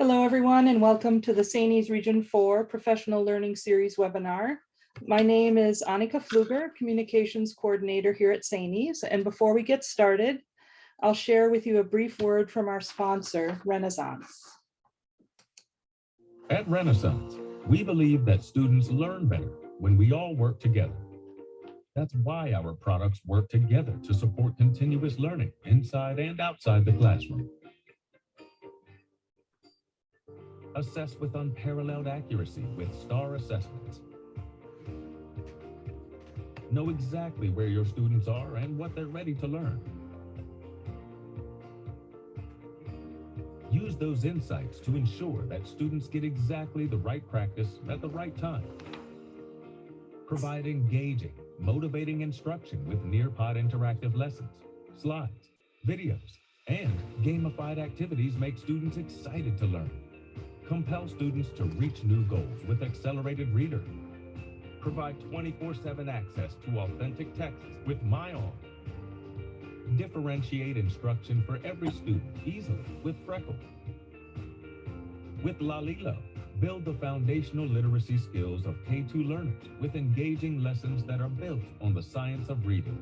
Hello, everyone, and welcome to the SAANYS Region 4 Professional Learning Series webinar. My name is Annika Pfluger, Communications Coordinator here at SAANYS. And before we get started, I'll share with you a brief word from our sponsor, Renaissance. At Renaissance, we believe that students learn better when we all work together. That's why our products work together to support continuous learning inside and outside the classroom. Assess with unparalleled accuracy with STAR assessments. Know exactly where your students are and what they're ready to learn. Use those insights to ensure that students get exactly the right practice at the right time. Provide engaging, motivating instruction with Nearpod interactive lessons, slides, videos, and gamified activities make students excited to learn. Compel students to reach new goals with Accelerated Reader. Provide 24/7 access to authentic texts with MyOn. Differentiate instruction for every student easily with Freckle. With Lalilo, build the foundational literacy skills of K2 learners with engaging lessons that are built on the science of reading.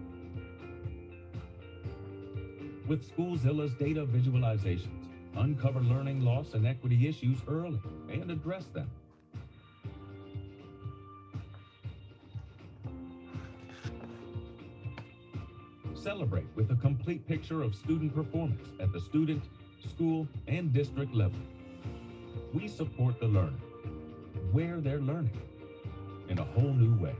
With Schoolzilla's data visualizations, uncover learning loss and equity issues early and address them. Celebrate with a complete picture of student performance at the student, school, and district level. We support the learner, where they're learning, in a whole new way.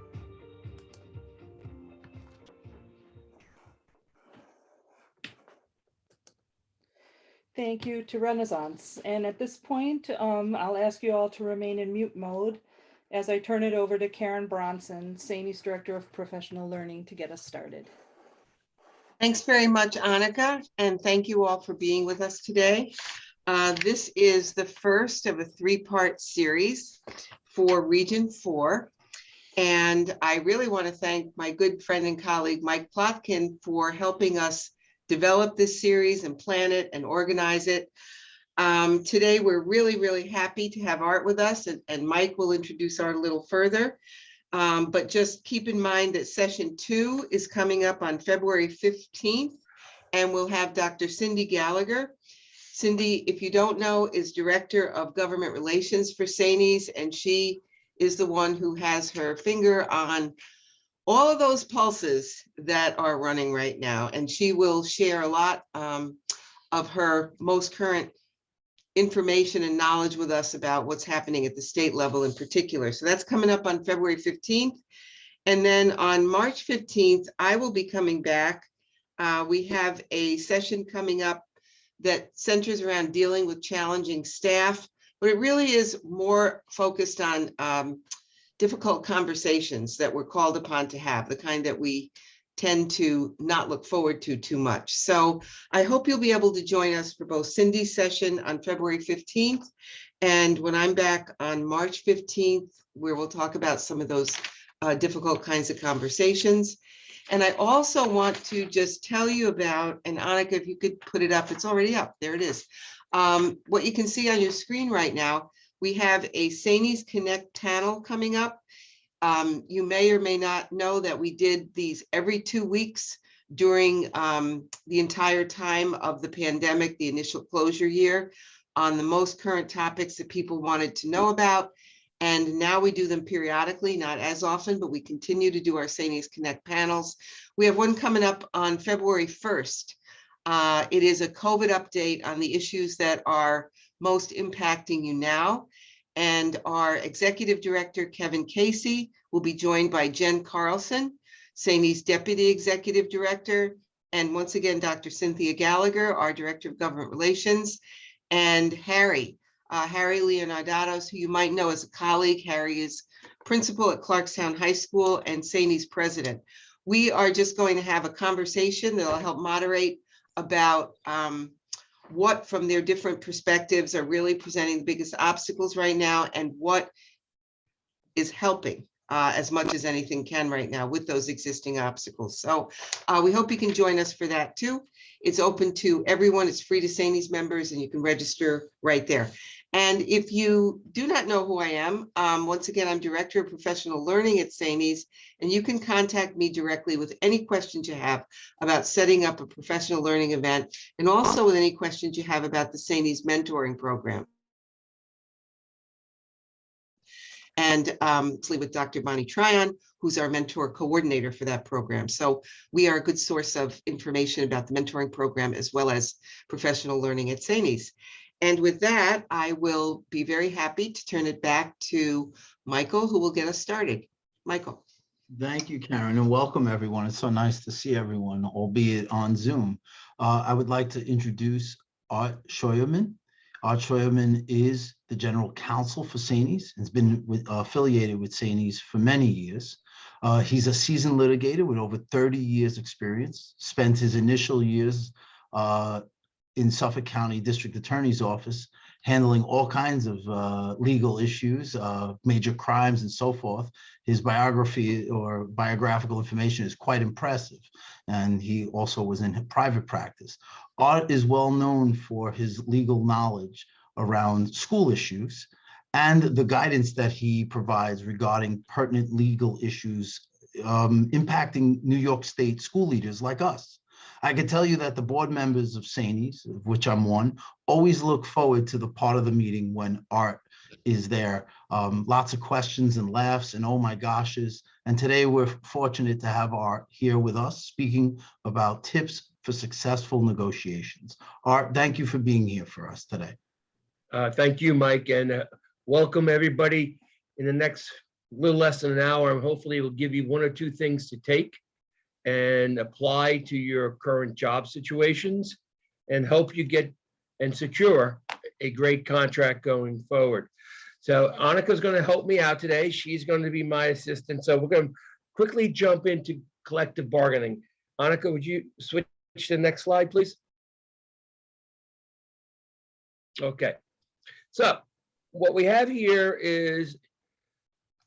Thank you to Renaissance. And at this point, I'll ask you all to remain in mute mode as I turn it over to Karen Bronson, SAANYS Director of Professional Learning, to get us started. Thanks very much, Annika, and thank you all for being with us today. This is the first of a three-part series for Region 4. And I really want to thank my good friend and colleague, Mike Plotkin, for helping us develop this series and plan it and organize it. Today, we're really happy to have Art with us, and Mike will introduce Art a little further. But just keep in mind that session 2 is coming up on February 15th, and we'll have Dr. Cindy Gallagher. Cindy, if you don't know, is Director of Government Relations for SAANYS, and she is the one who has her finger on all of those pulses that are running right now. And she will share a lot of her most current information and knowledge with us about what's happening at the state level in particular. So that's coming up on February 15th. And then on March 15th, I will be coming back. We have a session coming up that centers around dealing with challenging staff, but it really is more focused on difficult conversations that we're called upon to have, the kind that we tend to not look forward to too much. So I hope you'll be able to join us for both Cindy's session on February 15th, and when I'm back on March 15th, where we'll talk about some of those difficult kinds of conversations. And I also want to just tell you about, and Annika, if you could put it up, it's already up, there it is. What you can see on your screen right now, we have a SAANYS Connect panel coming up. You may or may not know that we did these every 2 weeks during the entire time of the pandemic, the initial closure year, on the most current topics that people wanted to know about. And now we do them periodically, not as often, but we continue to do our SAANYS Connect panels. We have one coming up on February 1st. It is a COVID update on the issues that are most impacting you now. And our Executive Director, Kevin Casey, will be joined by Jen Carlson, SAANYS Deputy Executive Director, and once again, Dr. Cynthia Gallagher, our Director of Government Relations, and Harry Leonardatos, who you might know as a colleague. Harry is principal at Clarkstown High School and SAANYS president. We are just going to have a conversation that will help moderate about what from their different perspectives are really presenting the biggest obstacles right now and what is helping as much as anything can right now with those existing obstacles. So we hope you can join us for that too. It's open to everyone. It's free to SAANYS members, and you can register right there. And if you do not know who I am, once again, I'm Director of Professional Learning at SAANYS, and you can contact me directly with any questions you have about setting up a professional learning event, and also with any questions you have about the SAANYS mentoring program. And with Dr. Bonnie Tryon, who's our mentor coordinator for that program. So we are a good source of information about the mentoring program as well as professional learning at SAANYS. And with that, I will be very happy to turn it back to Michael, who will get us started. Michael. Thank you, Karen, and welcome everyone. It's so nice to see everyone, albeit on Zoom. I would like to introduce Art Scheuerman. Art Scheuerman is the General Counsel for SAANYS and has been affiliated with SAANYS for many years. He's a seasoned litigator with over 30 years experience, spent his initial years in Suffolk County District Attorney's Office, handling all kinds of legal issues, major crimes and so forth. His biography or biographical information is quite impressive. And he also was in private practice. Art is well known for his legal knowledge around school issues and the guidance that he provides regarding pertinent legal issues impacting New York State school leaders like us. I can tell you that the board members of SAANYS, of which I'm one, always look forward to the part of the meeting when Art is there. Lots of questions and laughs and oh my goshes. And today we're fortunate to have Art here with us speaking about tips for successful negotiations. Art, thank you for being here for us today. Thank you, Mike, and welcome everybody. In the next little less than an hour, hopefully we'll give you one or two things to take and apply to your current job situations and hope you get and secure a great contract going forward. So Annika's going to help me out today. She's going to be my assistant. So we're going to quickly jump into collective bargaining. Annika, would you switch to the next slide, please? Okay. So what we have here is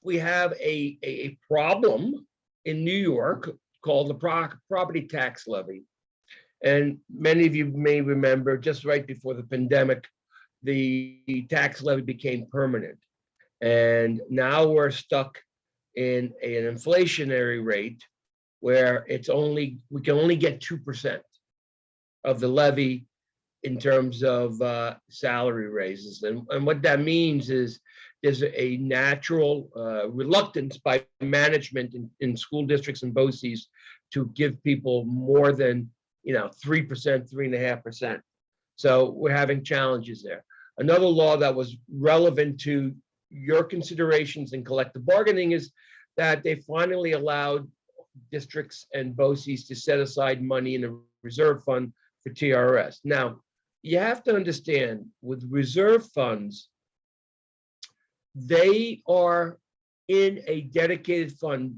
we have a problem in New York called the property tax levy. And many of you may remember just right before the pandemic, the tax levy became permanent. And now we're stuck in an inflationary rate where we can only get 2% of the levy in terms of salary raises. And what that means is there's a natural reluctance by management in school districts and BOCES to give people more than 3%, 3.5%. So we're having challenges there. Another law that was relevant to your considerations in collective bargaining is that they finally allowed districts and BOCES to set aside money in a reserve fund for TRS. Now, you have to understand with reserve funds, they are in a dedicated fund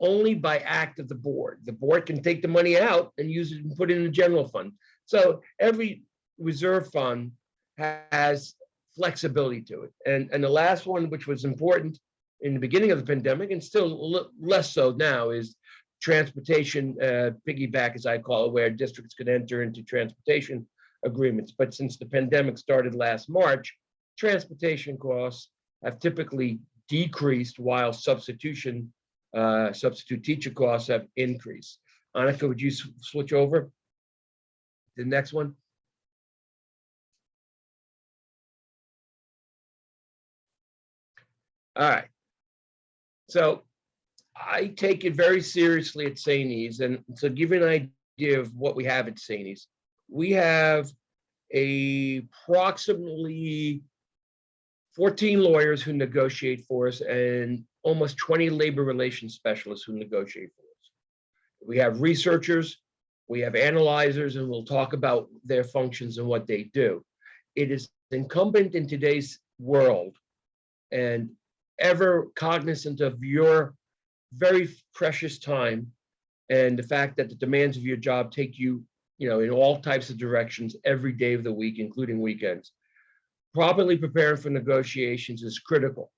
only by act of the board. The board can take the money out and use it and put it in a general fund. So every reserve fund has flexibility to it. And the last one, which was important in the beginning of the pandemic and still less so now, is transportation piggyback, as I call it, where districts could enter into transportation agreements. But since the pandemic started last March, transportation costs have typically decreased while substitute teacher costs have increased. Annika, would you switch over to the next one? All right. So I take it very seriously at SAANYS, and to give you an idea of what we have at SAANYS, we have approximately 14 lawyers who negotiate for us and almost 20 labor relations specialists who negotiate for us. We have researchers, we have analyzers, and we'll talk about their functions and what they do. It is incumbent in today's world and ever cognizant of your very precious time and the fact that the demands of your job take you, in all types of directions every day of the week, including weekends. Properly preparing for negotiations is critical.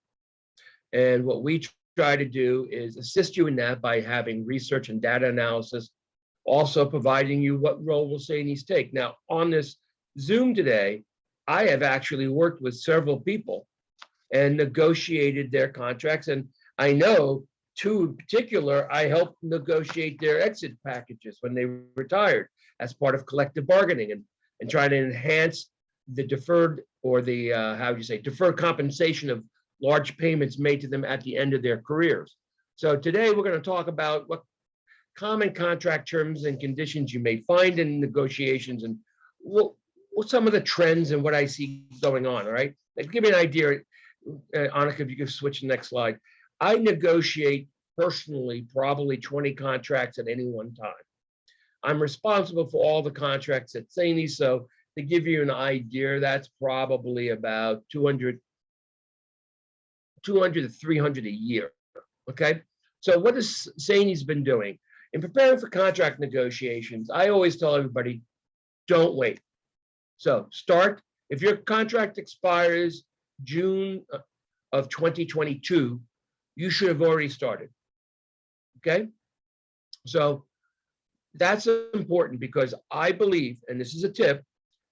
And what we try to do is assist you in that by having research and data analysis, also providing you what role will SAANYS take. Now, on this Zoom today, I have actually worked with several people and negotiated their contracts. And I know two in particular, I helped negotiate their exit packages when they retired as part of collective bargaining and trying to enhance the deferred or the, deferred compensation of large payments made to them at the end of their careers. So today we're going to talk about what common contract terms and conditions you may find in negotiations and what some of the trends and what I see going on, all right? To give you an idea, Annika, if you could switch to the next slide. I negotiate personally probably 20 contracts at any one time. I'm responsible for all the contracts at SAANYS, so to give you an idea, that's probably about 200 to 300 a year, okay? So what has SAANYS been doing? In preparing for contract negotiations, I always tell everybody, don't wait. So start, if your contract expires June of 2022, you should have already started, okay? So that's important because I believe, and this is a tip,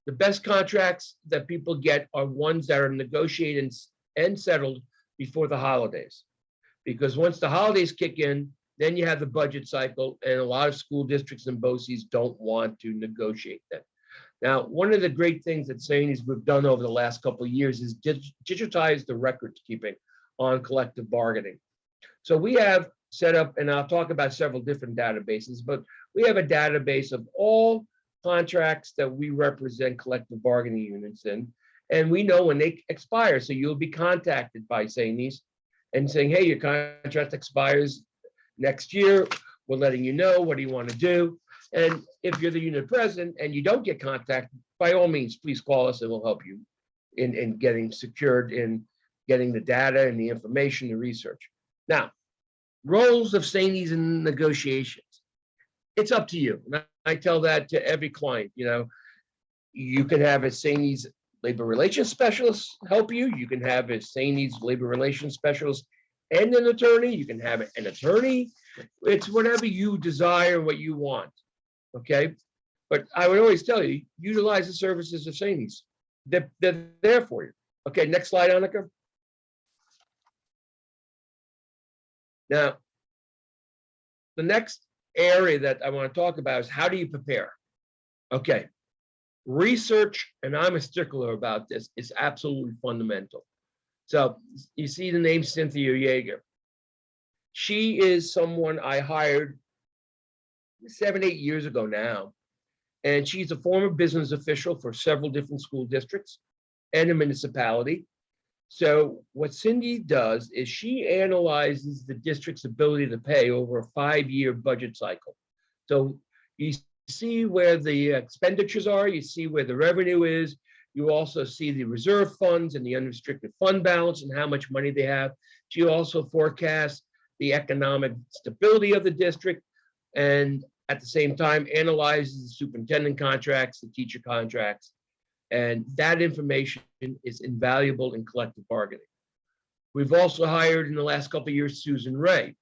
the best contracts that people get are ones that are negotiated and settled before the holidays. Because once the holidays kick in, then you have the budget cycle, and a lot of school districts and BOCES don't want to negotiate them. Now, one of the great things that SAANYS we've done over the last couple of years is digitize the record keeping on collective bargaining. So we have set up, and I'll talk about several different databases, but we have a database of all contracts that we represent collective bargaining units in, and we know when they expire. So you'll be contacted by SAANYS and saying, hey, your contract expires next year. We're letting you know, what do you want to do? And if you're the unit president and you don't get contacted, by all means, please call us and we'll help you in getting secured, in getting the data and the information, the research. Now, roles of SAANYS in negotiations. It's up to you. And I tell that to every client. You know, you can have a SAANYS labor relations specialist help you. You can have a SAANYS labor relations specialist and an attorney. You can have an attorney. It's whatever you desire, what you want. Okay. But I would always tell you, utilize the services of SAANYS. They're there for you. Okay. Next slide, Annika. Now, the next area that I want to talk about is how do you prepare? Okay. Research, and I'm a stickler about this, is absolutely fundamental. So you see the name Cynthia Yeager. She is someone I hired 7-8 years ago now, and she's a former business official for several different school districts and a municipality. So what Cindy does is she analyzes the district's ability to pay over a 5-year budget cycle. So you see where the expenditures are, you see where the revenue is, you also see the reserve funds and the unrestricted fund balance and how much money they have. She also forecasts the economic stability of the district, and at the same time analyzes the superintendent contracts, the teacher contracts, and that information is invaluable in collective bargaining. We've also hired in the last couple of years Susan Ray,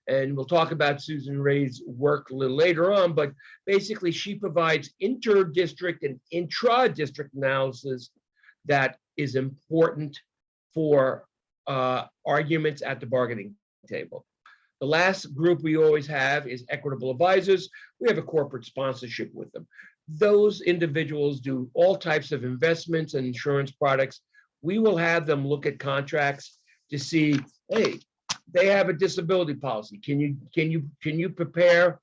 and we'll talk about Susan Ray's work a little later on, but basically she provides inter-district and intra-district analysis that is important for arguments at the bargaining table. The last group we always have is Equitable Advisors. We have a corporate sponsorship with them. Those individuals do all types of investments and insurance products. We will have them look at contracts to see, hey, they have a disability policy. Can you prepare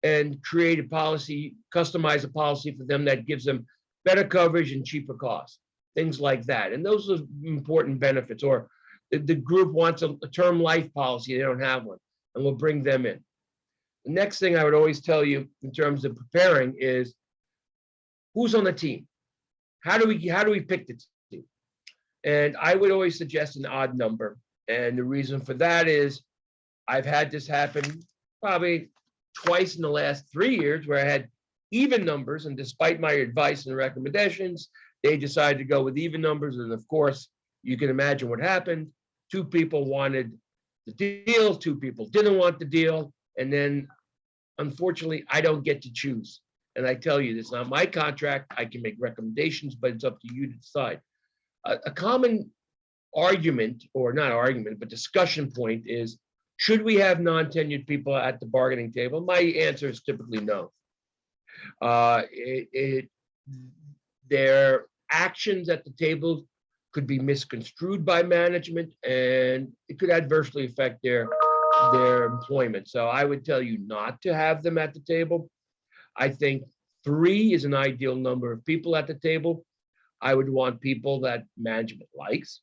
and create a policy, customize a policy for them that gives them better coverage and cheaper costs, things like that. And those are important benefits. Or the group wants a term life policy, they don't have one, and we'll bring them in. The next thing I would always tell you in terms of preparing is who's on the team. How do we pick the team? And I would always suggest an odd number. And the reason for that is I've had this happen probably twice in the last 3 years where I had even numbers, and despite my advice and recommendations, they decided to go with even numbers. And of course, you can imagine what happened. 2 people wanted the deal, 2 people didn't want the deal, and then unfortunately, I don't get to choose. And I tell you, it's not my contract. I can make recommendations, but it's up to you to decide. A common argument, or not argument, but discussion point is, should we have non-tenured people at the bargaining table? My answer is typically no. Their actions at the table could be misconstrued by management, and it could adversely affect their employment. So I would tell you not to have them at the table. I think 3 is an ideal number of people at the table. I would want people that management likes.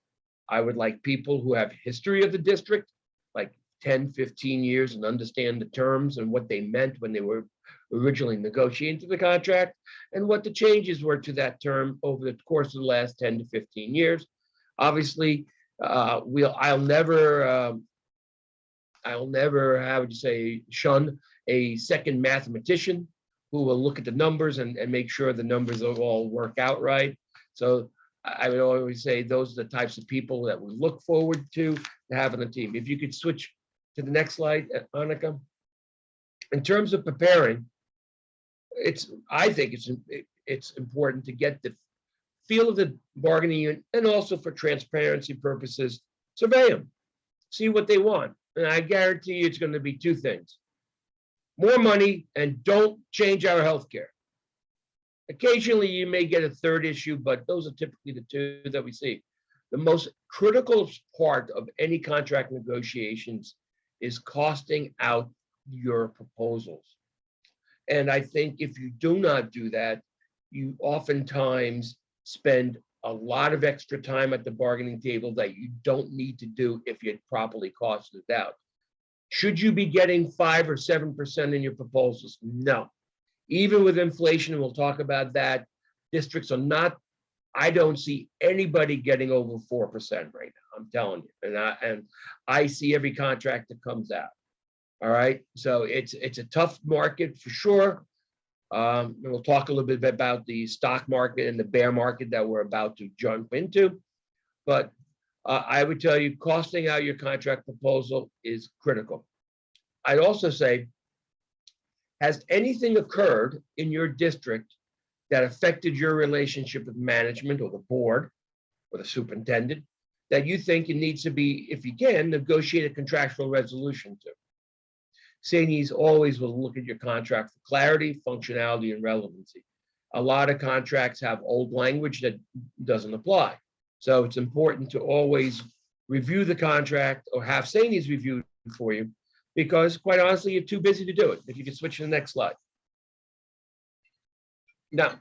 I would like people who have history of the district, like 10, 15 years, and understand the terms and what they meant when they were originally negotiating the contract, and what the changes were to that term over the course of the last 10 to 15 years. Obviously, I'll never, how would you say, shun a second mathematician who will look at the numbers and make sure the numbers all work out right. So I would always say those are the types of people that we look forward to have on the team. If you could switch to the next slide, Annika. In terms of preparing, I think it's important to get the feel of the bargaining unit, and also for transparency purposes, survey them, see what they want. And I guarantee you it's going to be 2 things: more money, and don't change our healthcare. Occasionally you may get a third issue, but those are typically the 2 that we see. The most critical part of any contract negotiations is costing out your proposals. And I think if you do not do that, you oftentimes spend a lot of extra time at the bargaining table that you don't need to do if you properly costed it out. Should you be getting 5 or 7% in your proposals? No. Even with inflation, and we'll talk about that, districts are not, I don't see anybody getting over 4% right now, I'm telling you. And I see every contract that comes out. All right, so it's a tough market for sure. And we'll talk a little bit about the stock market and the bear market that we're about to jump into. But I would tell you, costing out your contract proposal is critical. I'd also say, has anything occurred in your district that affected your relationship with management or the board or the superintendent that you think it needs to be, if you can, negotiate a contractual resolution to? SAANYS always will look at your contract for clarity, functionality, and relevancy. A lot of contracts have old language that doesn't apply. So it's important to always review the contract or have SAANYS review it for you, because quite honestly, you're too busy to do it. If you can switch to the next slide. Now,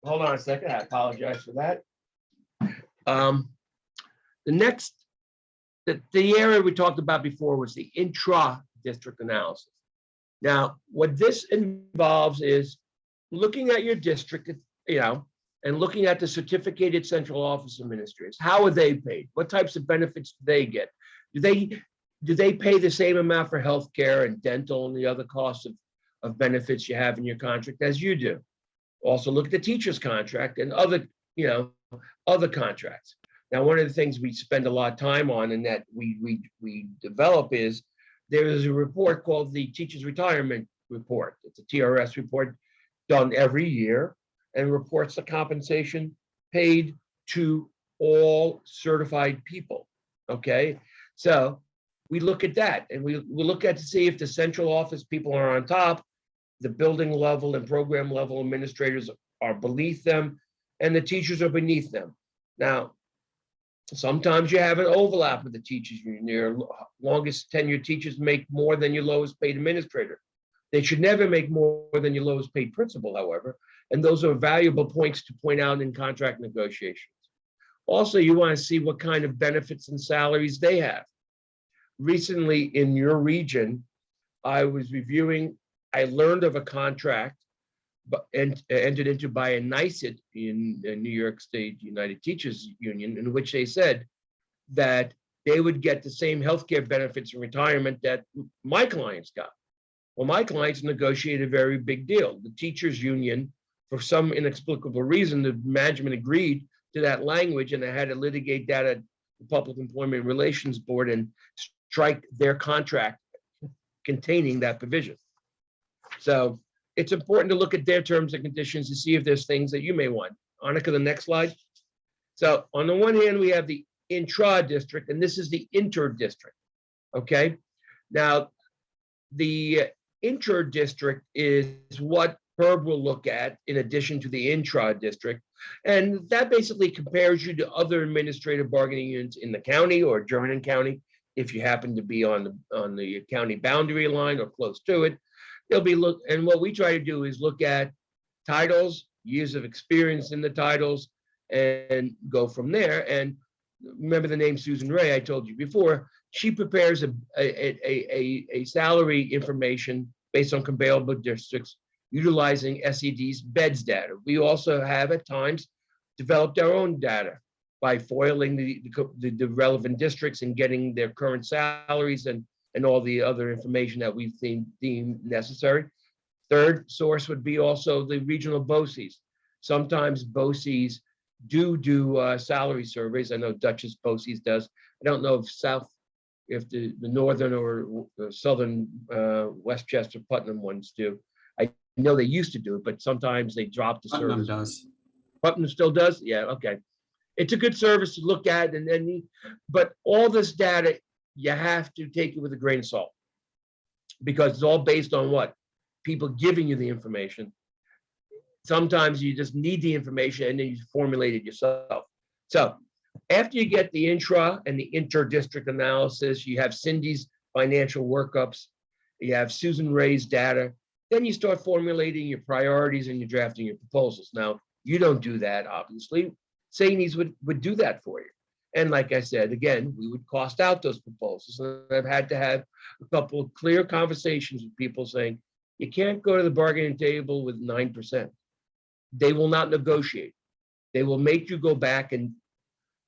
hold on a second, I apologize for that. The next, the area we talked about before was the intra district analysis. Now, what this involves is looking at your district, and looking at the certificated central office administrators. How are they paid? What types of benefits do they get? Do they pay the same amount for healthcare and dental and the other costs of benefits you have in your contract as you do? Also look at the teacher's contract and other contracts. Now, one of the things we spend a lot of time on and that we develop is there is a report called the Teachers Retirement Report. It's a TRS report done every year and reports the compensation paid to all certified people. Okay, so we look at that and we look at to see if the central office people are on top, the building level and program level administrators are beneath them, and the teachers are beneath them. Now, sometimes you have an overlap with the teachers union. Your longest tenured teachers make more than your lowest paid administrator. They should never make more than your lowest paid principal, however, and those are valuable points to point out in contract negotiations. Also, you want to see what kind of benefits and salaries they have. Recently in your region, I was reviewing, I learned of a contract entered into by a NYSET in New York State United Teachers Union, in which they said that they would get the same healthcare benefits in retirement that my clients got. Well, my clients negotiated a very big deal. The teachers union, for some inexplicable reason, the management agreed to that language, and they had to litigate that the Public Employment Relations Board and strike their contract containing that provision. So it's important to look at their terms and conditions to see if there's things that you may want. Annika, the next slide. So on the one hand, we have the Intra District, and this is the Inter District. Okay. Now, the Intra District is what Herb will look at in addition to the Intra District. And that basically compares you to other administrative bargaining units in the county or adjoining county. If you happen to be on the county boundary line or close to it, they'll be and what we try to do is look at titles, years of experience in the titles, and go from there. And remember the name Susan Ray I told you before. She prepares a salary information based on comparable districts utilizing SED's beds data. We also have at times developed our own data by foiling the relevant districts and getting their current salaries and all the other information that we've deemed necessary. Third source would be also the regional BOCES. Sometimes BOCES do salary surveys. I know Dutchess BOCES does. I don't know if the northern or southern Westchester Putnam ones do. I know they used to do it, but sometimes they drop the Putnam service. does. Putnam still does? Yeah, okay. It's a good service to look at, but all this data, you have to take it with a grain of salt because it's all based on what? People giving you the information. Sometimes you just need the information and then you formulate it yourself. So after you get the intra and the inter-district analysis, you have Cindy's financial workups, you have Susan Ray's data, then you start formulating your priorities and you're drafting your proposals. Now, you don't do that, obviously. SAANYS would do that for you. And like I said, again, we would cost out those proposals. And I've had to have a couple of clear conversations with people saying, you can't go to the bargaining table with 9%. They will not negotiate. They will make you go back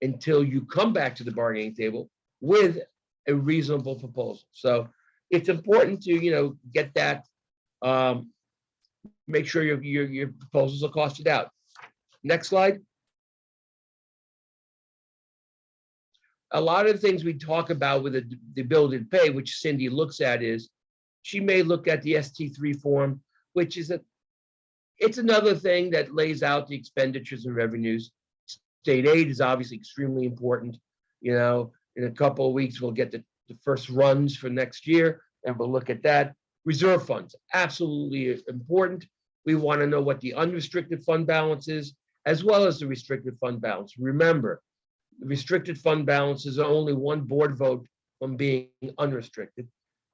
until you come back to the bargaining table with a reasonable proposal. So it's important to, get that, make sure your proposals are costed out. Next slide. A lot of the things we talk about with the ability to pay, which Cindy looks at, is she may look at the ST3 form, which is it's another thing that lays out the expenditures and revenues. State aid is obviously extremely important. In a couple of weeks, we'll get the first runs for next year, and we'll look at that. Reserve funds, absolutely important. We want to know what the unrestricted fund balance is, as well as the restricted fund balance. Remember, the restricted fund balances are only one board vote from being unrestricted.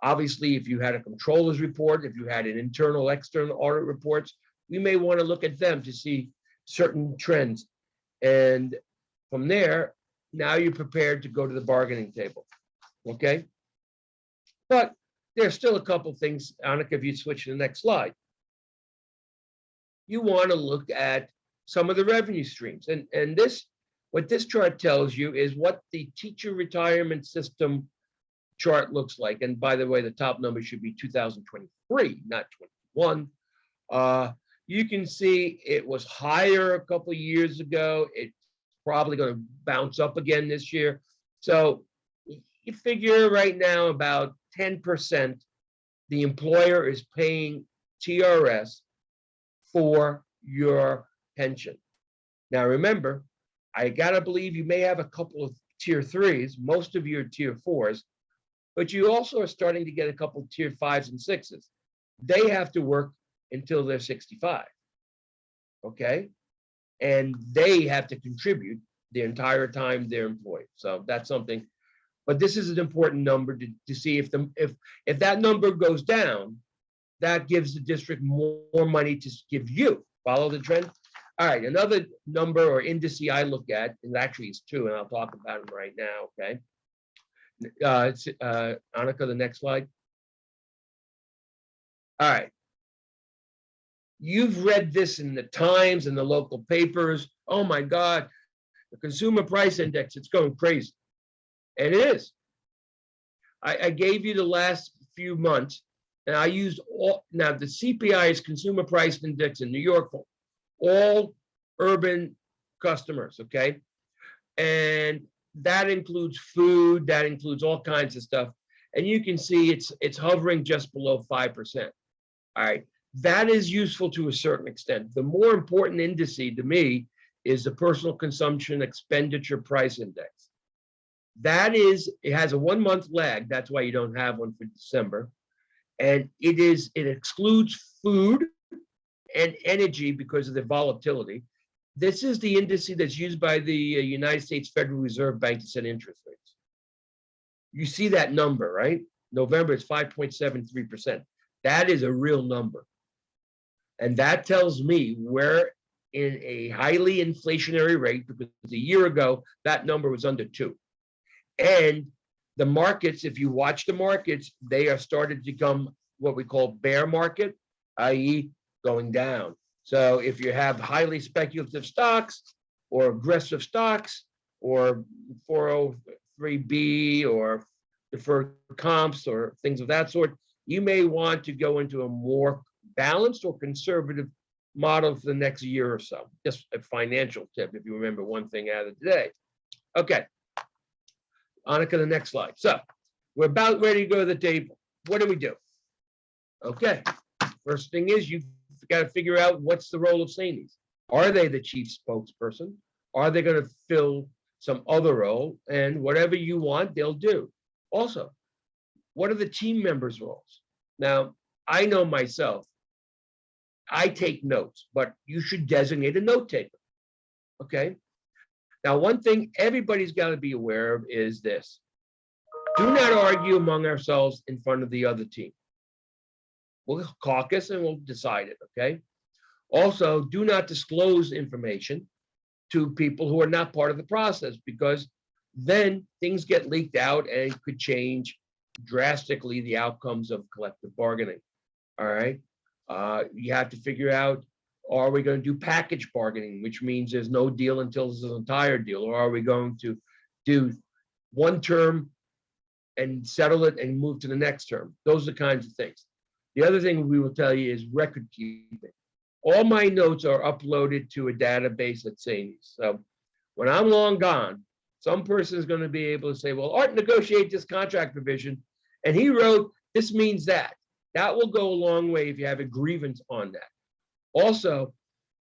Obviously, if you had a controller's report, if you had an internal, external audit reports, we may want to look at them to see certain trends. And from there, now you're prepared to go to the bargaining table, okay? But there's still a couple things, Annika, if you switch to the next slide. You want to look at some of the revenue streams. And what this chart tells you is what the teacher retirement system chart looks like. And by the way, the top number should be 2023, not 21. You can see it was higher a couple of years ago. It's probably going to bounce up again this year. So you figure right now about 10% the employer is paying TRS for your pension. Now remember, I gotta believe you may have a couple of tier 3s, most of you are tier 4s, but you also are starting to get a couple of tier 5s and 6s. They have to work until they're 65, okay? And they have to contribute the entire time they're employed. So that's something, but this is an important number to see if that number goes down, that gives the district more money to give you. Follow the trend? All right, another number or indice I look at, and actually it's two, and I'll talk about them right now, okay? Annika, the next slide. All right. You've read this in the Times and the local papers. Oh my God, the consumer price index, it's going crazy. And it is. I gave you the last few months, and I used now the CPI is consumer price index in New York for all urban customers, okay? And that includes food, that includes all kinds of stuff. And you can see it's hovering just below 5%. All right, that is useful to a certain extent. The more important indice to me is the personal consumption expenditure price index. That is, it has a 1 month lag. That's why you don't have one for December. And it excludes food and energy because of the volatility. This is the indice that's used by the United States Federal Reserve Bank to set interest rates. You see that number, right? November is 5.73%. That is a real number. And that tells me we're in a highly inflationary rate, because a year ago, that number was under 2. And the markets, if you watch the markets, they are started to become what we call bear market, i.e. going down. So if you have highly speculative stocks or aggressive stocks or 403B or deferred comps or things of that sort, you may want to go into a more balanced or conservative model for the next year or so. Just a financial tip, if you remember one thing out of today. Okay. Annika, the next slide. So we're about ready to go to the table. What do? Okay. First thing is you've got to figure out what's the role of SAANYS. Are they the chief spokesperson? Are they going to fill some other role? And whatever you want, they'll do. Also, what are the team members' roles? Now, I know myself, I take notes, but you should designate a note taker. Okay. Now, one thing everybody's got to be aware of is this. Do not argue among ourselves in front of the other team. We'll caucus and we'll decide it, okay? Also, do not disclose information to people who are not part of the process, because then things get leaked out and it could change drastically the outcomes of collective bargaining, all right? You have to figure out, are we going to do package bargaining, which means there's no deal until there's an entire deal, or are we going to do one term and settle it and move to the next term? Those are the kinds of things. The other thing we will tell you is record keeping. All my notes are uploaded to a database at SAANYS. So when I'm long gone, some person is going to be able to say, well, Art negotiated this contract provision, and he wrote, this means that. That will go a long way if you have a grievance on that. Also,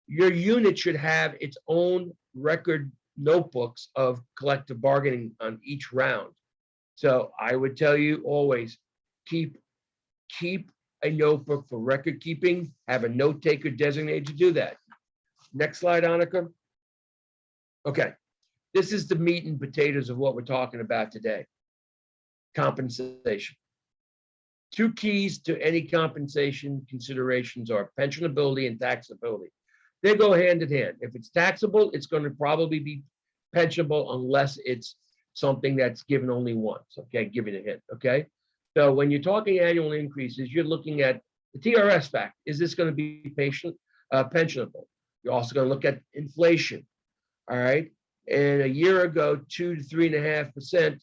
your unit should have its own record notebooks of collective bargaining on each round. So I would tell you always, keep a notebook for record keeping, have a note taker designated to do that. Next slide, Annika. Okay, this is the meat and potatoes of what we're talking about today. Compensation. Two keys to any compensation considerations are pensionability and taxability. They go hand in hand. If it's taxable, it's going to probably be pensionable unless it's something that's given only once, okay, giving a hint, okay? So when you're talking annual increases, you're looking at the TRS fact. Is this going to be pensionable? You're also going to look at inflation, all right? And a year ago, 2 to 3.5%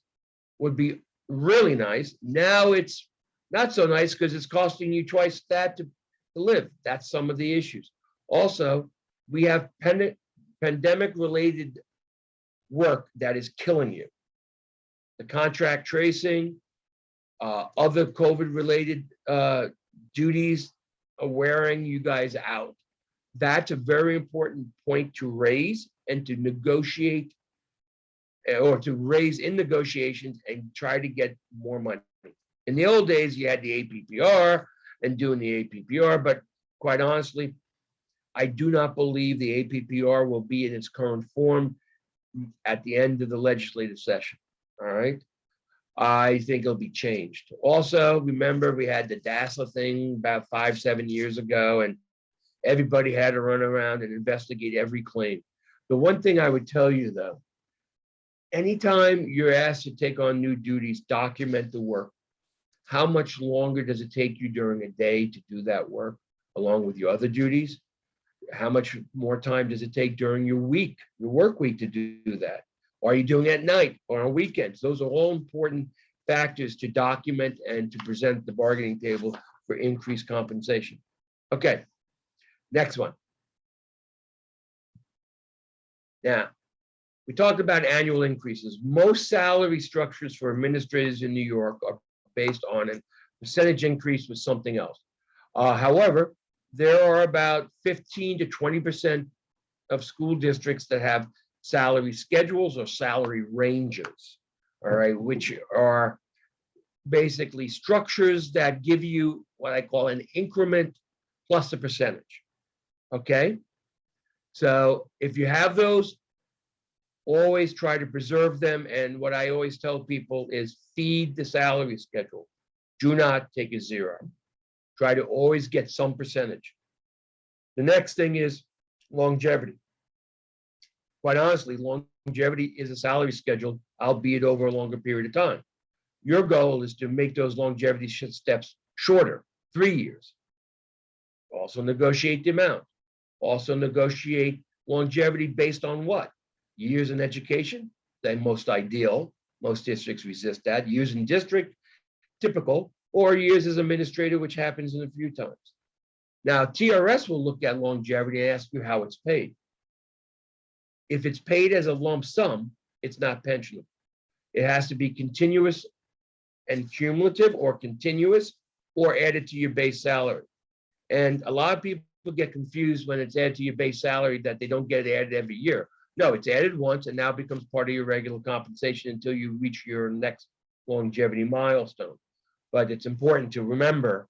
would be really nice. Now it's not so nice because it's costing you twice that to live. That's some of the issues. Also, we have pandemic-related work that is killing you. The contract tracing, other COVID-related duties are wearing you guys out. That's a very important point to raise and to negotiate, or to raise in negotiations and try to get more money. In the old days, you had the APPR and doing the APPR, but quite honestly, I do not believe the APPR will be in its current form at the end of the legislative session, all right? I think it'll be changed. Also, remember we had the DASLA thing about 5-7 years ago, and everybody had to run around and investigate every claim. The one thing I would tell you though, anytime you're asked to take on new duties, document the work. How much longer does it take you during a day to do that work along with your other duties? How much more time does it take during your week, your work week to do that? Are you doing it at night or on weekends? Those are all important factors to document and to present the bargaining table for increased compensation. Okay, next one. Now, We talked about annual increases. Most salary structures for administrators in New York are based on a percentage increase with something else. However, there are about 15 to 20% of school districts that have salary schedules or salary ranges, all right, which are basically structures that give you what I call an increment plus a percentage, okay? So if you have those, always try to preserve them. And what I always tell people is feed the salary schedule. Do not take a zero. Try to always get some percentage. The next thing is longevity. Quite honestly, longevity is a salary schedule, albeit over a longer period of time. Your goal is to make those longevity steps shorter, 3 years. Also negotiate the amount. Also negotiate longevity based on what? Years in education, then most ideal. Most districts resist that. Years in district, typical, or years as administrator, which happens in a few times. Now, TRS will look at longevity and ask you how it's paid. If it's paid as a lump sum, it's not pensionable. It has to be continuous and cumulative, or continuous, or added to your base salary. And a lot of people get confused when it's added to your base salary that they don't get added every year. No, it's added once and now becomes part of your regular compensation until you reach your next longevity milestone. But it's important to remember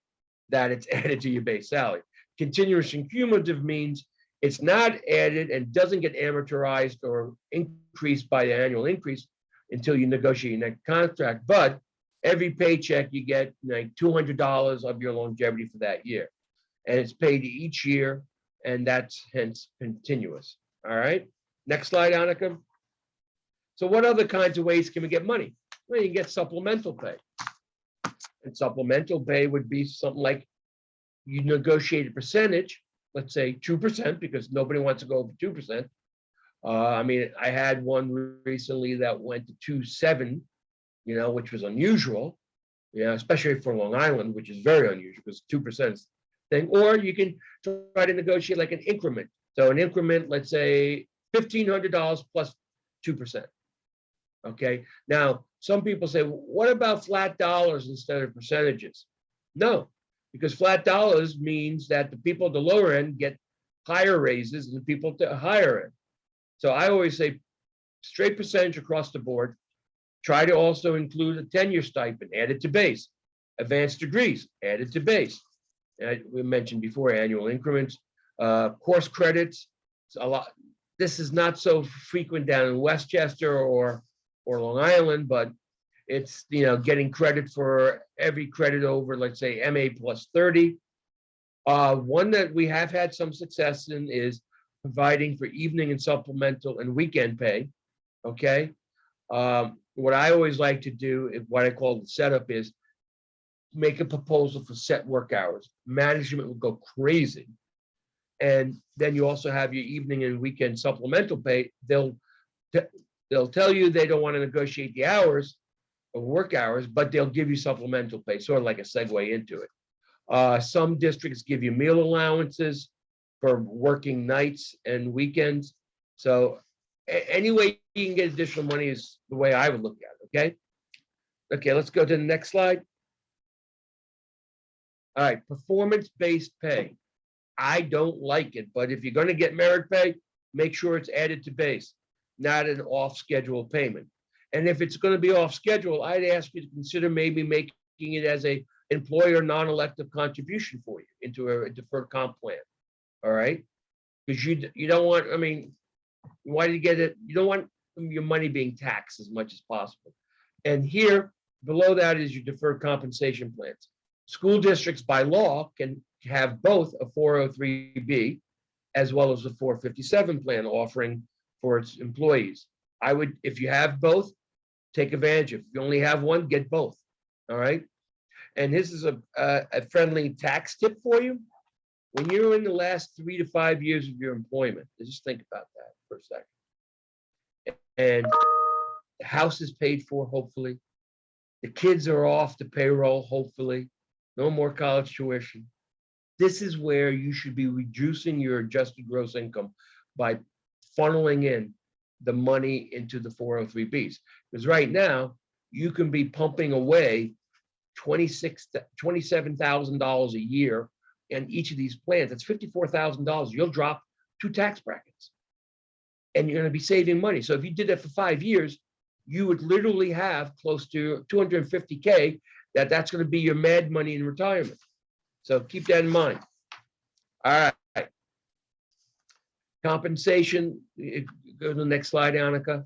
that it's added to your base salary. Continuous and cumulative means it's not added and doesn't get amortized or increased by the annual increase until you negotiate your next contract. But every paycheck you get like $200 of your longevity for that year. And it's paid each year, and that's hence continuous. All right. Next slide, Annika. So what other kinds of ways can we get money? Well, you can get supplemental pay. And supplemental pay would be something like you negotiate a percentage, let's say 2%, because nobody wants to go over 2%. I mean, I had one recently that went to 2.7, which was unusual, especially for Long Island, which is very unusual because 2% thing. Or you can try to negotiate like an increment. So an increment, let's say $1,500 plus 2%. Okay. Now, some people say, well, what about flat dollars instead of percentages? No, because flat dollars means that the people at the lower end get higher raises than the people at the higher end. So I always say straight percentage across the board. Try to also include a tenure stipend, add it to base. Advanced degrees, add it to base. We mentioned before annual increments, course credits. A lot. This is not so frequent down in Westchester or Long Island, but it's getting credit for every credit over, let's say, MA plus 30. One that we have had some success in is providing for evening and supplemental and weekend pay. Okay. What I always like to do, what I call the setup, is make a proposal for set work hours. Management will go crazy. And then you also have your evening and weekend supplemental pay. They'll tell you they don't want to negotiate the hours or work hours, but they'll give you supplemental pay, sort of like a segue into it. Some districts give you meal allowances for working nights and weekends. So any way you can get additional money is the way I would look at it, okay? Okay, let's go to the next slide. All right, performance-based pay. I don't like it, but if you're going to get merit pay, make sure it's added to base, not an off-schedule payment. And if it's going to be off-schedule, I'd ask you to consider maybe making it as a employer non-elective contribution for you into a deferred comp plan. All right, because you don't want. I mean, why do you get it? You don't want your money being taxed as much as possible. And here below that is your deferred compensation plans. School districts by law can have both a 403B as well as a 457 plan offering for its employees. I would, if you have both, take advantage. If you only have one, get both. All right. And this is a friendly tax tip for you. When you're in the last 3 to 5 years of your employment, just think about that for a second. And the house is paid for, hopefully. The kids are off the payroll, hopefully. No more college tuition. This is where you should be reducing your adjusted gross income by funneling in the money into the 403Bs. Because right now, you can be pumping away $27,000 a year in each of these plans. That's $54,000. You'll drop 2 tax brackets and you're going to be saving money. So if you did that for 5 years, you would literally have close to 250K that's going to be your mad money in retirement. So keep that in mind. All right. Compensation, go to the next slide, Annika.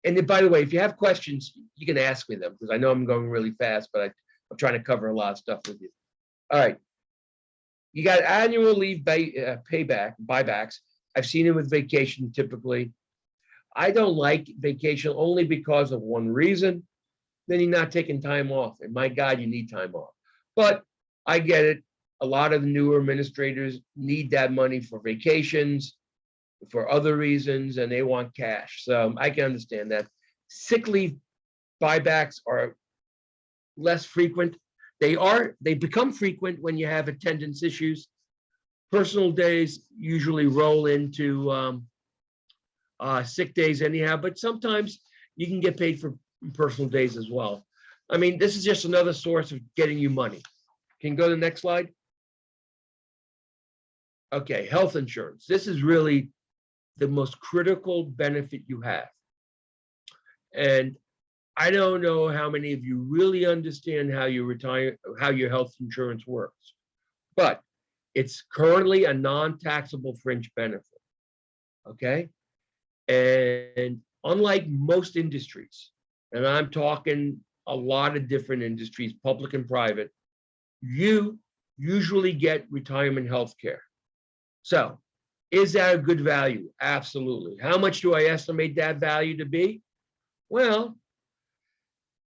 And then, by the way, if you have questions, you can ask me them because I know I'm going really fast, but I'm trying to cover a lot of stuff with you. All right. You got annual leave buybacks. I've seen it with vacation typically. I don't like vacation only because of one reason. Then you're not taking time off. And my God, you need time off. But I get it. A lot of the newer administrators need that money for vacations, for other reasons, and they want cash. So I can understand that. Sick leave buybacks are less frequent. They become frequent when you have attendance issues. Personal days usually roll into sick days anyhow, but sometimes you can get paid for personal days as well. I mean, this is just another source of getting you money. Can you go to the next slide? Okay, health insurance. This is really the most critical benefit you have. And I don't know how many of you really understand how your health insurance works, but it's currently a non-taxable fringe benefit, okay? And unlike most industries, and I'm talking a lot of different industries, public and private, you usually get retirement health care. So is that a good value? Absolutely. How much do I estimate that value to be? Well,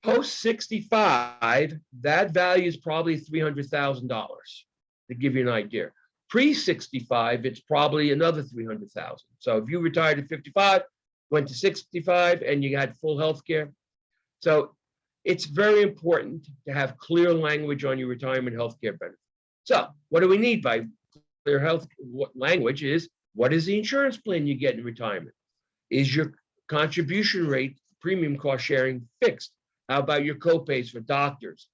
post 65, that value is probably $300,000 to give you an idea. Pre 65, it's probably another 300,000. So if you retired at 55, went to 65, and you had full health care. So it's very important to have clear language on your retirement health care benefit. So what do we need by clear health language is, what is the insurance plan you get in retirement? Is your contribution rate, premium cost sharing fixed? How about your copays for doctors?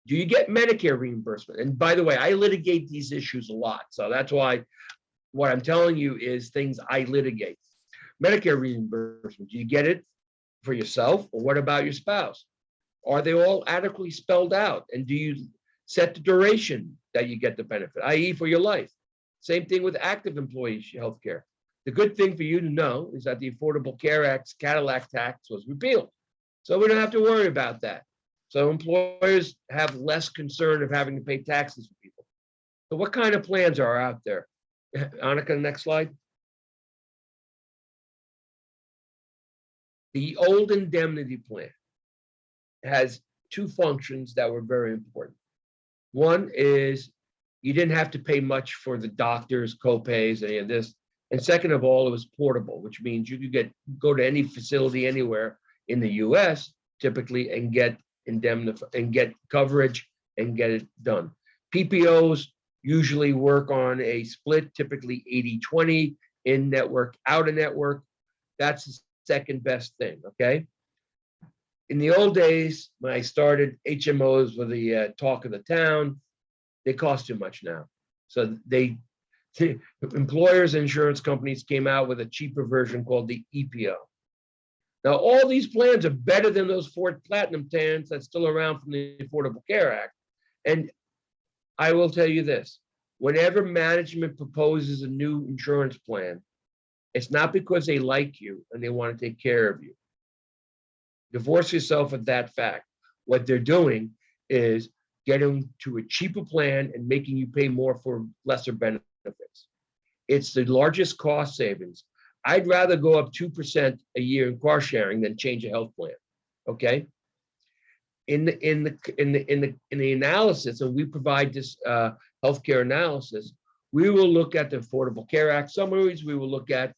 Do you get Medicare reimbursement? And by the way, I litigate these issues a lot. So that's why what I'm telling you is things I litigate. Medicare reimbursement, do you get it for yourself, or what about your spouse? Are they all adequately spelled out? And do you set the duration that you get the benefit, i.e. for your life? Same thing with active employees health care. The good thing for you to know is that the Affordable Care Act's Cadillac tax was repealed. So we don't have to worry about that. So employers have less concern of having to pay taxes for people. So what kind of plans are out there? Annika, next slide. The old indemnity plan has 2 functions that were very important. One is you didn't have to pay much for the doctors, copays, any of this. And second of all, it was portable, which means you could go to any facility anywhere in the US typically and get coverage and get it done. PPOs usually work on a split, typically 80-20, in network, out of network. That's the second best thing, okay? In the old days, when I started, HMOs were the talk of the town. They cost too much now. So employers and insurance companies came out with a cheaper version called the EPO. Now, all these plans are better than those 4 platinum plans that's still around from the Affordable Care Act. And I will tell you this, whenever management proposes a new insurance plan, it's not because they like you and they want to take care of you. Divorce yourself of that fact. What they're doing is getting to a cheaper plan and making you pay more for lesser benefits. It's the largest cost savings. I'd rather go up 2% a year in car sharing than change a health plan. Okay. In the analysis, and we provide this healthcare analysis, we will look at the Affordable Care Act summaries. We will look at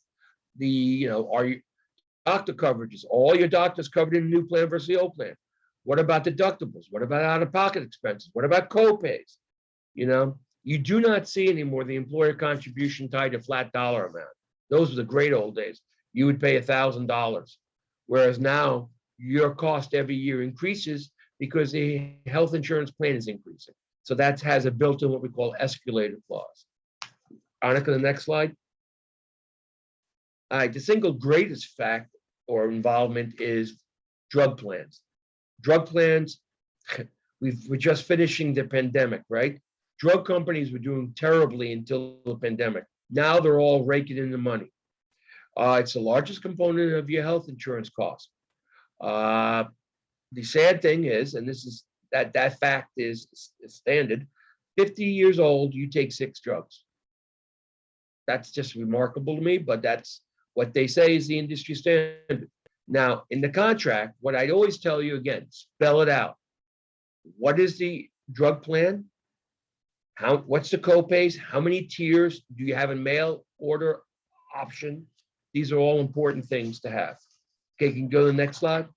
the, are you doctor coverages, all your doctors covered in the new plan versus the old plan. What about deductibles? What about out-of-pocket expenses? What about copays? You do not see anymore the employer contribution tied to flat dollar amount. Those were the great old days. you would pay $1,000. Whereas now your cost every year increases because the health insurance plan is increasing. So that has a built-in what we call escalator clause. Annika, the next slide. All right, the single greatest fact or involvement is drug plans. Drug plans, we're just finishing the pandemic, right? Drug companies were doing terribly until the pandemic. Now they're all raking in the money. It's the largest component of your health insurance cost. The sad thing is, and this is that fact is standard, 50 years old, you take 6 drugs. That's just remarkable to me, but that's what they say is the industry standard. Now, in the contract, what I'd always tell you again, spell it out. What is the drug plan? What's the copays? How many tiers? Do you have a mail order option? These are all important things to have. Okay, can you go to the next slide?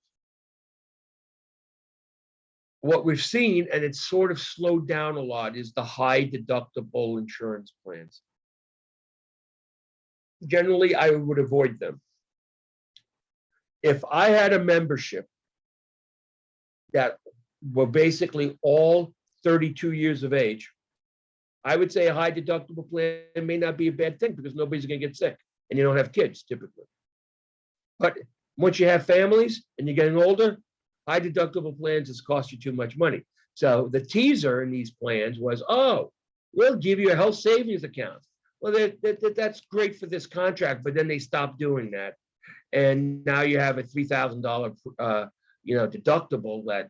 What we've seen, and it's sort of slowed down a lot, is the high deductible insurance plans. Generally, I would avoid them. If I had a membership that were basically all 32 years of age, I would say a high deductible plan may not be a bad thing because nobody's going to get sick and you don't have kids typically. But once you have families and you're getting older, high deductible plans has cost you too much money. So the teaser in these plans was, oh, we'll give you a health savings account. Well, that's great for this contract, but then they stopped doing that. And now you have a $3,000 deductible that,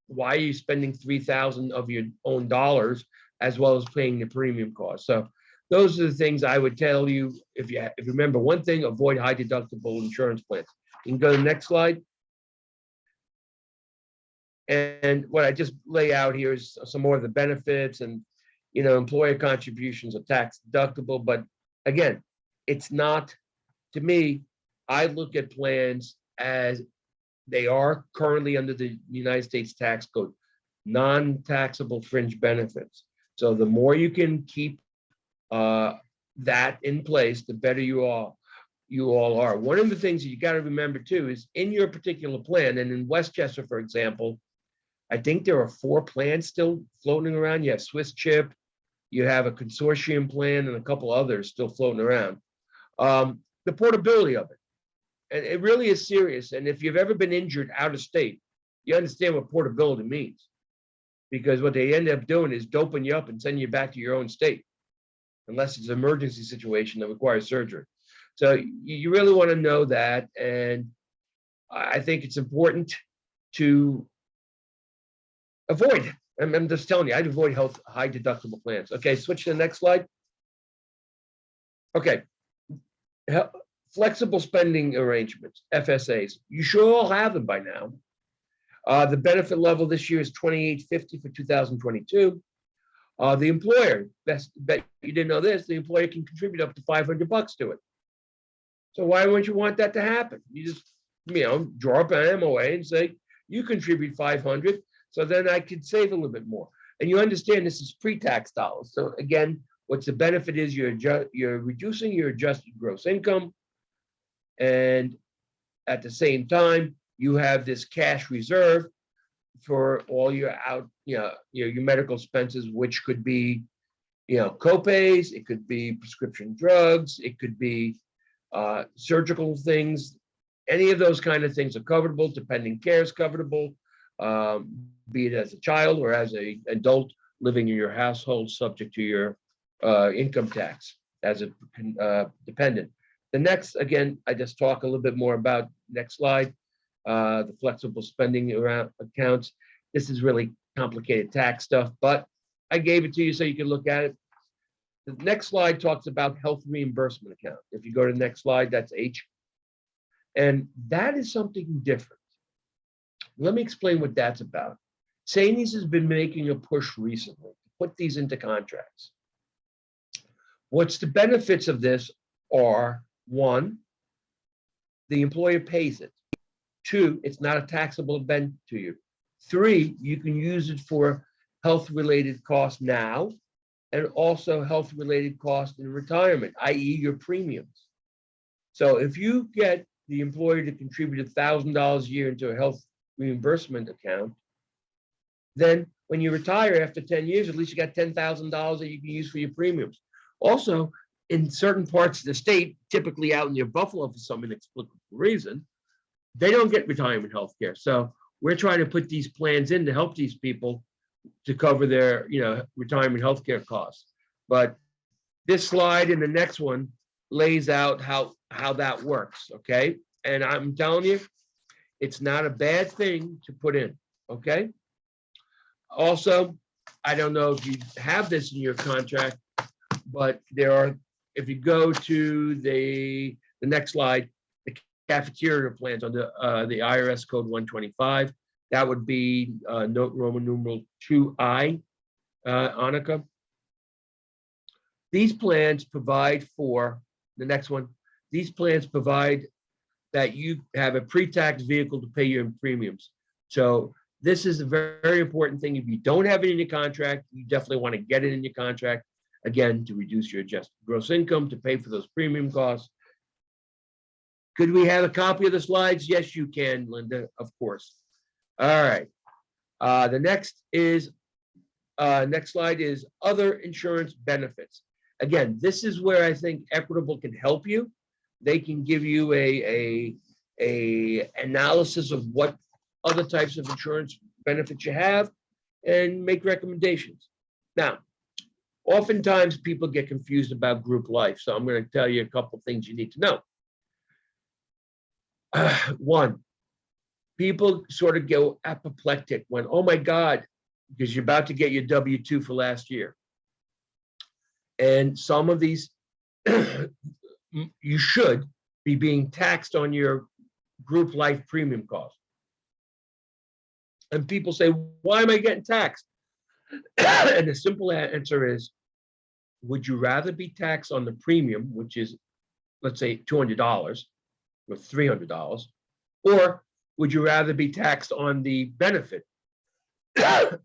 why are you spending $3,000 of your own dollars as well as paying the premium cost? So those are the things I would tell you. If you remember one thing, avoid high deductible insurance plans. You can go to the next slide. And what I just lay out here is some more of the benefits, and employer contributions are tax deductible. But again, it's not, to me, I look at plans as they are currently under the United States tax code, non-taxable fringe benefits. So the more you can keep that in place, the better you all are. One of the things that you got to remember too is in your particular plan, and in Westchester, for example, I think there are 4 plans still floating around. You have Swiss Chip, you have a consortium plan, and a couple others still floating around. The portability of it, and it really is serious. And if you've ever been injured out of state, you understand what portability means, because what they end up doing is doping you up and sending you back to your own state, unless it's an emergency situation that requires surgery. So you really want to know that, and I think it's important to avoid. I'm just telling you, I'd avoid high deductible plans. Okay, switch to the next slide. Okay, flexible spending arrangements, FSAs. You should all have them by now. The benefit level this year is $28.50 for 2022. The employer, best bet you didn't know this, the employer can contribute up to $500 to it. So why wouldn't you want that to happen? You just, draw up an MOA and say, you contribute $500, so then I could save a little bit more. And you understand this is pre-tax dollars. So again, what's the benefit is you're reducing your adjusted gross income, and at the same time, you have this cash reserve for all your your medical expenses, which could be, copays, it could be prescription drugs, it could be surgical things. Any of those kind of things are coverable. Depending care is coverable, be it as a child or as an adult living in your household, subject to your income tax as a dependent. The next, again, I just talk a little bit more about, next slide, the flexible spending around accounts. This is really complicated tax stuff, but I gave it to you so you can look at it. The next slide talks about health reimbursement account. If you go to the next slide, that's H. And that is something different. Let me explain what that's about. SAANYS has been making a push recently to put these into contracts. What's the benefits of this are, 1, the employer pays it. 2, it's not a taxable event to you. 3, you can use it for health-related costs now, and also health-related costs in retirement, i.e. your premiums. So if you get the employer to contribute $1,000 a year into a health reimbursement account, then when you retire after 10 years, at least you got $10,000 that you can use for your premiums. Also, in certain parts of the state, typically out near Buffalo for some inexplicable reason, they don't get retirement health care. So we're trying to put these plans in to help these people to cover their, retirement health care costs. But this slide and the next one lays out how that works, okay? And I'm telling you, it's not a bad thing to put in, okay? Also, I don't know if you have this in your contract, but there are, if you go to the next slide, the cafeteria plans under the IRS code 125, that would be note Roman numeral 2I, Annika. These plans provide for, the next one, these plans provide that you have a pre-tax vehicle to pay your premiums. So this is a very, very important thing. If you don't have it in your contract, you definitely want to get it in your contract, again, to reduce your adjusted gross income, to pay for those premium costs. Could we have a copy of the slides? Yes, you can, Linda, of course. All right. The next slide is other insurance benefits. Again, this is where I think Equitable can help you. They can give you a analysis of what other types of insurance benefits you have and make recommendations. Now, oftentimes people get confused about group life, so I'm going to tell you a couple things you need to know. One, people sort of go apoplectic when, oh my God, because you're about to get your W-2 for last year. And some of these, you should be being taxed on your group life premium cost. And people say, why am I getting taxed? And the simple answer is, would you rather be taxed on the premium, which is, let's say, $200 or $300, or would you rather be taxed on the benefit,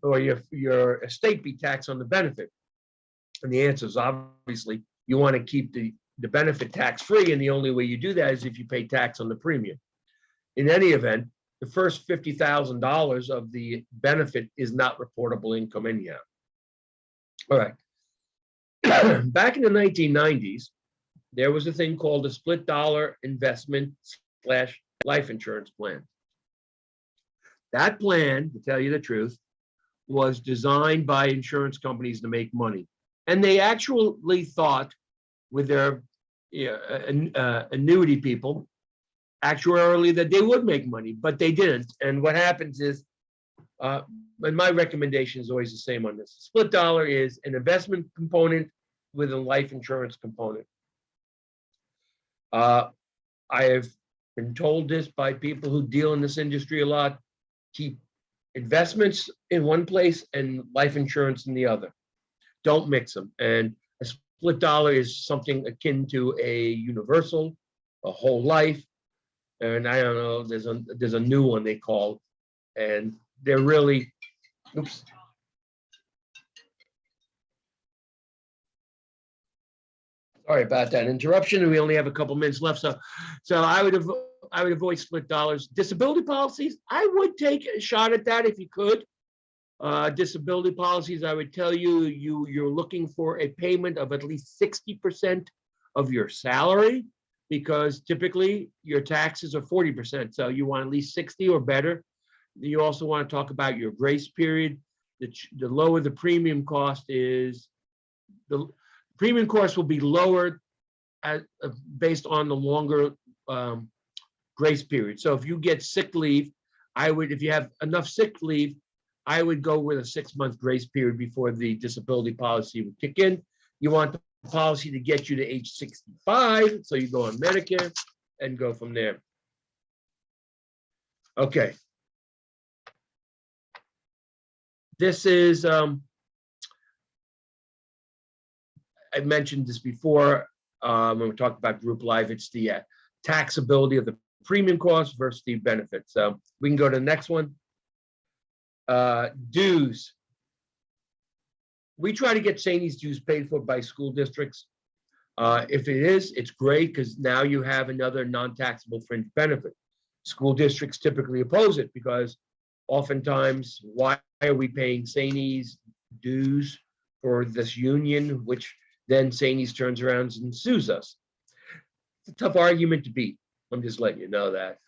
or your estate be taxed on the benefit? And the answer is obviously you want to keep the benefit tax-free, and the only way you do that is if you pay tax on the premium. In any event, the first $50,000 of the benefit is not reportable income anyhow. All right. Back in the 1990s, there was a thing called a split dollar investment / life insurance plan. That plan, to tell you the truth, was designed by insurance companies to make money. And they actually thought with their annuity people, actuarially, that they would make money, but they didn't. And what happens is, and my recommendation is always the same on this. Split dollar is an investment component with a life insurance component. I have been told this by people who deal in this industry a lot: keep investments in one place and life insurance in the other. Don't mix them. And a split dollar is something akin to a universal, a whole life, and I don't know, there's a new one they call, and they're really, oops. Sorry about that interruption, and we only have a couple minutes left, so I would avoid split dollars. Disability policies, I would take a shot at that if you could. Disability policies, I would tell you, you're looking for a payment of at least 60% of your salary, because typically your taxes are 40%. So you want at least 60 or better. You also want to talk about your grace period. The lower the premium cost is, the premium cost will be lower based on the longer grace period. So if you get sick leave, if you have enough sick leave, I would go with a 6-month grace period before the disability policy would kick in. You want the policy to get you to age 65, so you go on Medicare and go from there. Okay. This is, I mentioned this before when we talked about group life. It's the taxability of the premium cost versus the benefits. So we can go to the next one. Dues. We try to get SAANYS dues paid for by school districts. If it is, it's great because now you have another non-taxable fringe benefit. School districts typically oppose it because oftentimes, why are we paying SAANYS dues for this union, which then SAANYS turns around and sues us? It's a tough argument to beat. I'm just letting you know that.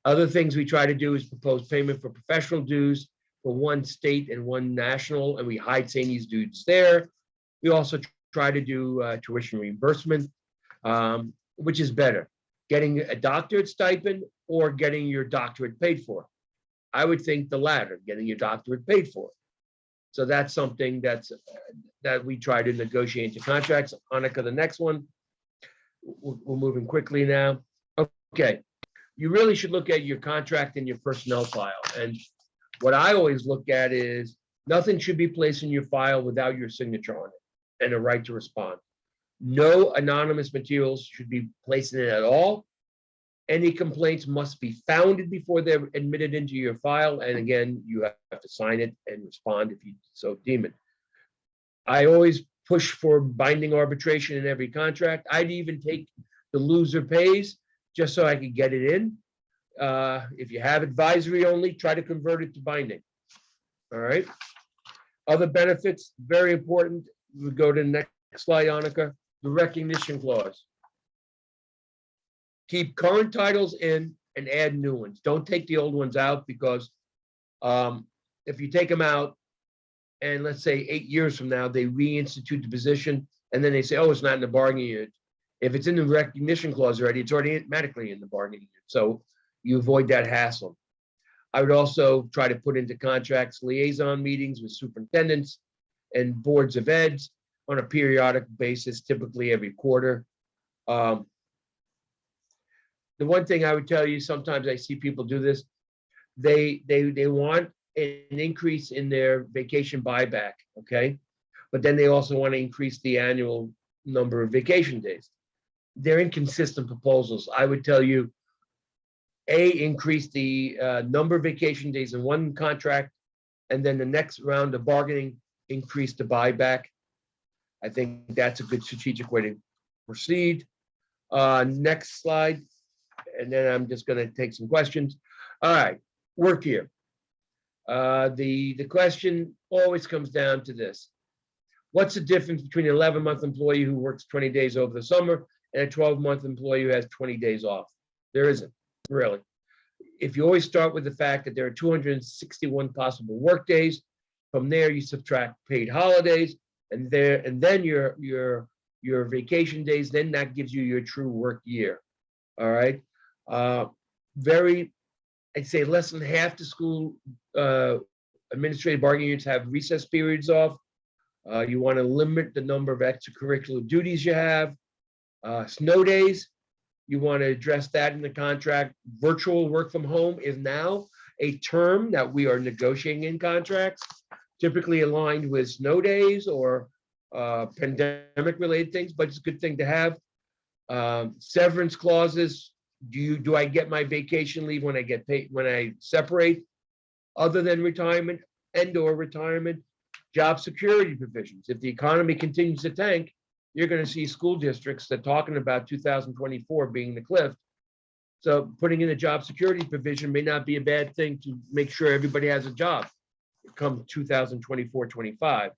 Other things we try to do is propose payment for professional dues for one state and one national, and we hide SAANYS dues there. We also try to do tuition reimbursement, which is better, getting a doctorate stipend or getting your doctorate paid for. I would think the latter, getting your doctorate paid for. So that's something that we try to negotiate into contracts. Annika, the next one. We're moving quickly now. Okay, you really should look at your contract and your personnel file. And what I always look at is nothing should be placed in your file without your signature on it and a right to respond. No anonymous materials should be placed in it at all. Any complaints must be founded before they're admitted into your file. And again, you have to sign it and respond if you so deem it. I always push for binding arbitration in every contract. I'd even take the loser pays just so I could get it in. If you have advisory only, try to convert it to binding. All right. Other benefits, very important. We go to the next slide, Annika. The recognition clause. Keep current titles in and add new ones. Don't take the old ones out because if you take them out and let's say 8 years from now, they reinstitute the position and then they say, oh, it's not in the bargaining unit. If it's in the recognition clause already, it's already automatically in the bargaining unit. So you avoid that hassle. I would also try to put into contracts liaison meetings with superintendents and boards of eds on a periodic basis, typically every quarter. The one thing I would tell you, sometimes I see people do this, they want an increase in their vacation buyback, okay? But then they also want to increase the annual number of vacation days. They're inconsistent proposals. I would tell you, increase the number of vacation days in one contract, and then the next round of bargaining, increase the buyback. I think that's a good strategic way to proceed. Next slide, and then I'm just going to take some questions. All right, work here. The question always comes down to this. What's the difference between an 11-month employee who works 20 days over the summer and a 12-month employee who has 20 days off? There isn't, really. If you always start with the fact that there are 261 possible work days, from there you subtract paid holidays, and then your vacation days, then that gives you your true work year. All right. I'd say less than half the school administrative bargaining units have recess periods off. You want to limit the number of extracurricular duties you have. Snow days, you want to address that in the contract. Virtual work from home is now a term that we are negotiating in contracts, typically aligned with snow days or pandemic related things, but it's a good thing to have. Severance clauses. Do I get my vacation leave when I get paid, when I separate, other than retirement and/or retirement? Job security provisions. If the economy continues to tank, you're going to see school districts that are talking about 2024 being the cliff. So putting in a job security provision may not be a bad thing to make sure everybody has a job come 2024-25.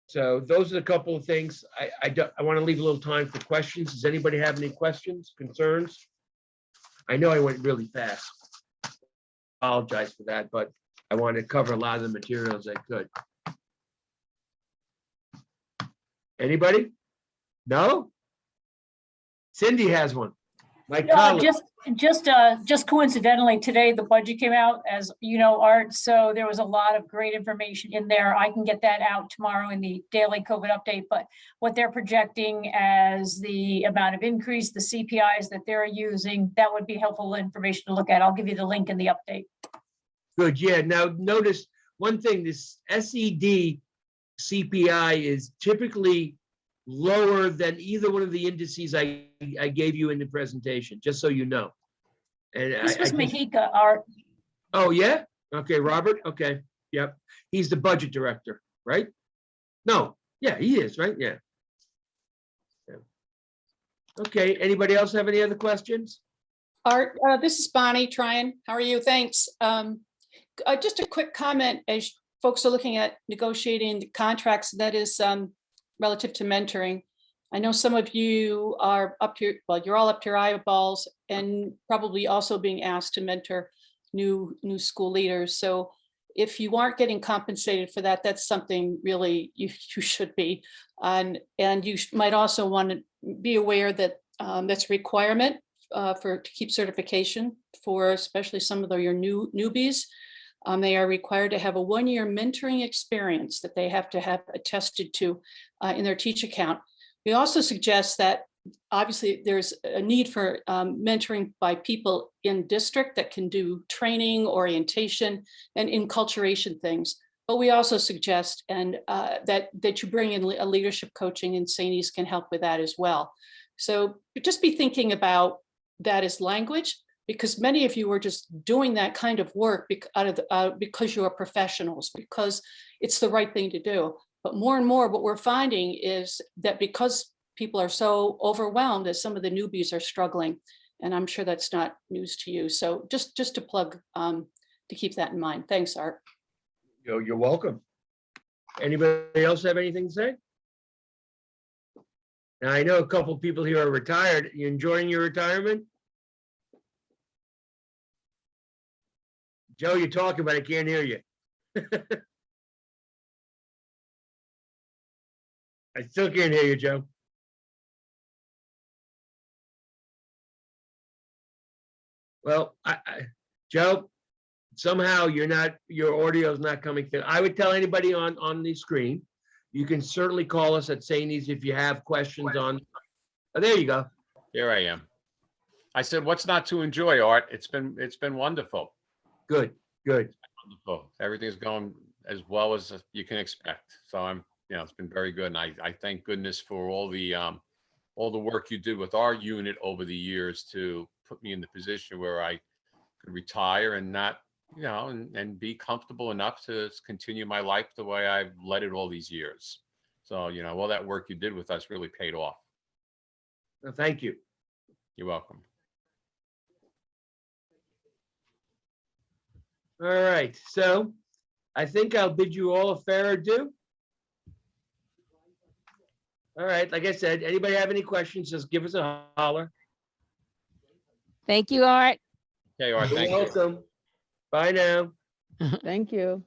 So those are a couple of things. I want to leave a little time for questions. Does anybody have any questions, concerns? I know I went really fast. Apologize for that, but I wanted to cover a lot of the materials I could. Anybody? No? Cindy has one. My colleague. Just coincidentally, today the budget came out, as you know, Art, so there was a lot of great information in there. I can get that out tomorrow in the daily COVID update, but what they're projecting as the amount of increase, the CPIs that they're using, that would be helpful information to look at. I'll give you the link in the update. Good, yeah. Now notice one thing, this SED CPI is typically lower than either one of the indices I gave you in the presentation, just so you know. And this was Mahika, Art. Oh, yeah? Okay, Robert, okay, yep. He's the budget director, right? No, yeah, he is, right? Yeah. Yeah. Okay, anybody else have any other questions? Art, this is Bonnie Tryon. How are you? Thanks. Just a quick comment as folks are looking at negotiating the contracts that is relative to mentoring. I know some of you are up to, well, you're all up to your eyeballs and probably also being asked to mentor new school leaders. So if you aren't getting compensated for that, that's something really you should be. And you might also want to be aware that that's a requirement to keep certification for especially some of your newbies. They are required to have a 1-year mentoring experience that they have to have attested to in their teach account. We also suggest that obviously there's a need for mentoring by people in district that can do training, orientation, and enculturation things. But we also suggest that you bring in a leadership coaching, and SAANYS can help with that as well. So just be thinking about that as language, because many of you are just doing that kind of work because you are professionals, because it's the right thing to do. But more and more, what we're finding is that because people are so overwhelmed, as some of the newbies are struggling, and I'm sure that's not news to you. So just to plug, to keep that in mind. Thanks, Art. You're welcome. Anybody else have anything to say? Now, I know a couple of people here are retired. You enjoying your retirement? Joe, you're talking, but I can't hear you. I still can't hear you, Joe. Well, Joe, somehow your audio is not coming through. I would tell anybody on the screen, you can certainly call us at SAANYS if you have questions on. Oh, there you go. Here I am. I said, what's not to enjoy, Art? It's been wonderful. Good. Wonderful. Everything's going as well as you can expect. So it's been very good. And I thank goodness for all the work you did with our unit over the years to put me in the position where I could retire and not, and be comfortable enough to continue my life the way I've led it all these years. So, all that work you did with us really paid off. Well, thank you. You're welcome. All right, so I think I'll bid you all a fair adieu. All right, like I said, anybody have any questions, just give us a holler. Thank you, Art. Okay, Art, You're thank you. welcome. Bye now. Thank you.